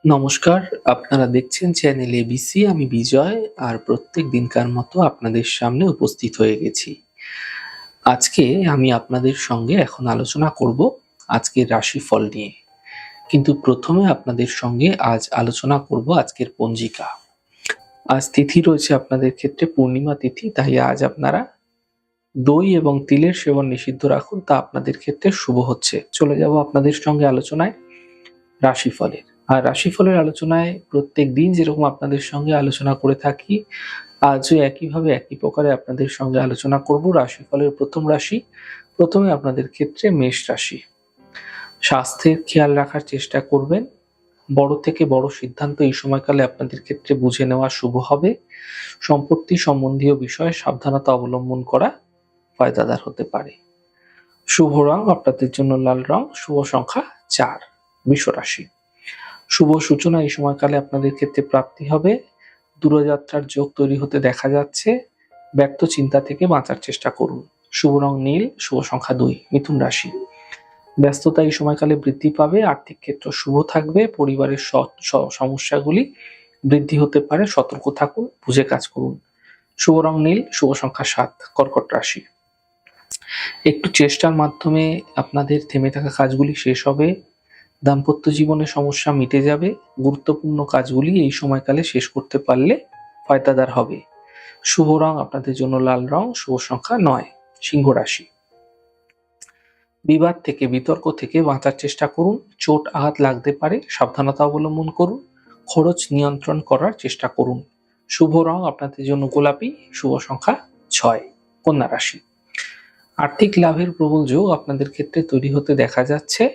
নমস্কার, আপনারা দেখছেন চ্যানেল এবিসি। আমি বিজয় আর প্রত্যেক দিনকার মতো আপনাদের সামনে উপস্থিত হয়ে গেছি। আজকে আমি আপনাদের সঙ্গে এখন আলোচনা করব আজকের রাশিফল নিয়ে। কিন্তু প্রথমে আপনাদের সঙ্গে আজ আলোচনা করব আজকের পঞ্জিকা। আজ তিথি রয়েছে আপনাদের ক্ষেত্রে পূর্ণিমা তিথি, তাই আজ আপনারা দই এবং তিলের সেবন নিষিদ্ধ রাখুন, তা আপনাদের ক্ষেত্রে শুভ হচ্ছে। চলে যাব আপনাদের সঙ্গে আলোচনায় রাশিফলের। আর রাশিফলের আলোচনায় প্রত্যেক দিন যেরকম আপনাদের সঙ্গে আলোচনা করে থাকি, আজও একইভাবে একই প্রকারে আপনাদের সঙ্গে আলোচনা করব রাশিফলের প্রথম রাশি। প্রথমে আপনাদের ক্ষেত্রে মেষ রাশি। স্বাস্থ্যের খেয়াল রাখার চেষ্টা করবেন। বড় থেকে বড় সিদ্ধান্ত এই সময়কালে আপনাদের ক্ষেত্রে বুঝে নেওয়া শুভ হবে। সম্পত্তি সম্বন্ধীয় বিষয়ে সাবধানতা অবলম্বন করা ফায়দাদার হতে পারে। শুভ রং আপনাদের জন্য লাল রং, শুভ সংখ্যা 4। বৃষ রাশি। শুভ সূচনা এই সময়কালে আপনাদের ক্ষেত্রে প্রাপ্তি হবে। দূরযাত্রার যোগ তৈরি হতে দেখা যাচ্ছে। ব্যক্ত চিন্তা থেকে বাঁচার চেষ্টা করুন। শুভ রং নীল, শুভ সংখ্যা 2। মিথুন রাশি। ব্যস্ততা এই সময়কালে বৃদ্ধি পাবে। আর্থিক ক্ষেত্র শুভ থাকবে। পরিবারের সমস্যাগুলি বৃদ্ধি হতে পারে। সতর্ক থাকুন, বুঝে কাজ করুন। শুভ রং নীল, শুভ সংখ্যা 7। কর্কট রাশি। একটু চেষ্টার মাধ্যমে আপনাদের থেমে থাকা কাজগুলি শেষ হবে। দাম্পত্য জীবনে সমস্যা মিটে যাবে। গুরুত্বপূর্ণ কাজগুলি এই সময়কালে শেষ করতে পারলে ফায়দাদার হবে। শুভ রং আপনাদের জন্য লাল রং, শুভ সংখ্যা 9। সিংহ রাশি। বিবাদ থেকে, বিতর্ক থেকে বাঁচার চেষ্টা করুন। চোট আঘাত লাগতে পারে, সাবধানতা অবলম্বন করুন। খরচ নিয়ন্ত্রণ করার চেষ্টা করুন। শুভ রং আপনাদের জন্য গোলাপি, শুভ সংখ্যা 6। কন্যা রাশি। আর্থিক লাভের প্রবল যোগ আপনাদের ক্ষেত্রে তৈরি হতে দেখা যাচ্ছে।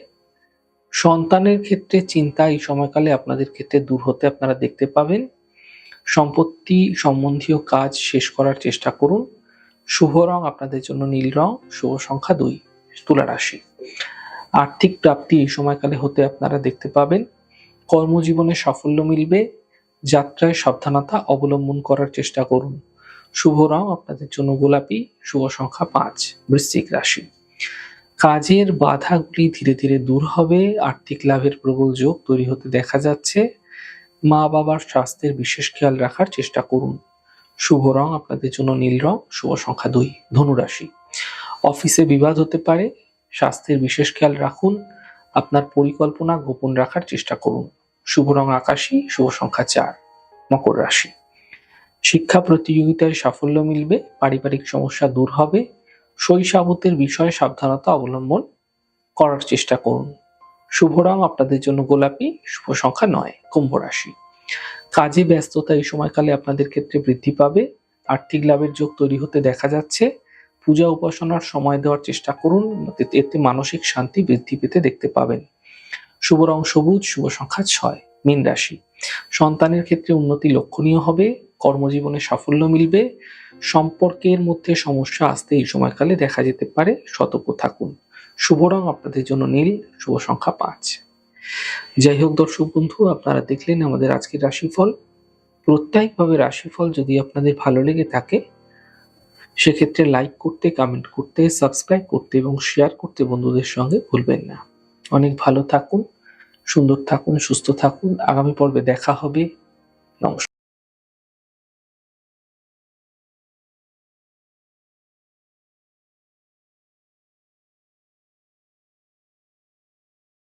সন্তানের ক্ষেত্রে চিন্তা এই সময়কালে আপনাদের ক্ষেত্রে দূর হতে আপনারা দেখতে পাবেন। সম্পত্তি সম্বন্ধীয় কাজ শেষ করার চেষ্টা করুন। শুভ রং আপনাদের জন্য নীল রং, শুভ সংখ্যা 2। তুলা রাশি। আর্থিক প্রাপ্তি এই সময়কালে হতে আপনারা দেখতে পাবেন। কর্মজীবনে সাফল্য মিলবে। যাত্রায় সাবধানতা অবলম্বন করার চেষ্টা করুন। শুভ রং আপনাদের জন্য গোলাপি, শুভ সংখ্যা 5। বৃশ্চিক রাশি। কাজের বাধাগুলি ধীরে ধীরে দূর হবে। আর্থিক লাভের প্রবল যোগ তৈরি হতে দেখা যাচ্ছে। মা বাবার স্বাস্থ্যের বিশেষ খেয়াল রাখার চেষ্টা করুন। শুভ রং আপনাদের জন্য নীল রং, শুভ সংখ্যা 2। ধনু রাশি। অফিসে বিবাদ হতে পারে। স্বাস্থ্যের বিশেষ খেয়াল রাখুন। আপনার পরিকল্পনা গোপন রাখার চেষ্টা করুন। শুভ রং আকাশী, শুভ সংখ্যা 4। মকর রাশি। শিক্ষা প্রতিযোগিতায় সাফল্য মিলবে। পারিবারিক সমস্যা দূর হবে। শৈশবতের বিষয়ে সাবধানতা অবলম্বন করার চেষ্টা করুন। শুভ রং আপনাদের জন্য গোলাপি, শুভ সংখ্যা 9। কুম্ভ রাশি। কাজে ব্যস্ততা এই সময়কালে আপনাদের ক্ষেত্রে বৃদ্ধি পাবে। আর্থিক লাভের যোগ তৈরি হতে দেখা যাচ্ছে। পূজা উপাসনার সময় দেওয়ার চেষ্টা করুন, এতে মানসিক শান্তি বৃদ্ধি পেতে দেখতে পাবেন। শুভ রং সবুজ, শুভ সংখ্যা 6। মীন রাশি। সন্তানের ক্ষেত্রে উন্নতি লক্ষণীয় হবে। কর্মজীবনে সাফল্য মিলবে। সম্পর্কের মধ্যে সমস্যা আসতে এই সময়কালে দেখা যেতে পারে, সতর্ক থাকুন। শুভ রং আপনাদের জন্য নীল, শুভ সংখ্যা 5। যাই হোক দর্শক বন্ধু, আপনারা দেখলেন আমাদের আজকের রাশিফল। প্রত্যেকভাবে রাশিফল যদি আপনাদের ভালো লেগে থাকে, সেক্ষেত্রে লাইক করতে, কমেন্ট করতে, সাবস্ক্রাইব করতে এবং শেয়ার করতে বন্ধুদের সঙ্গে ভুলবেন না। অনেক ভালো থাকুন, সুন্দর থাকুন, সুস্থ থাকুন। আগামী পর্বে দেখা হবে। নমস্কার।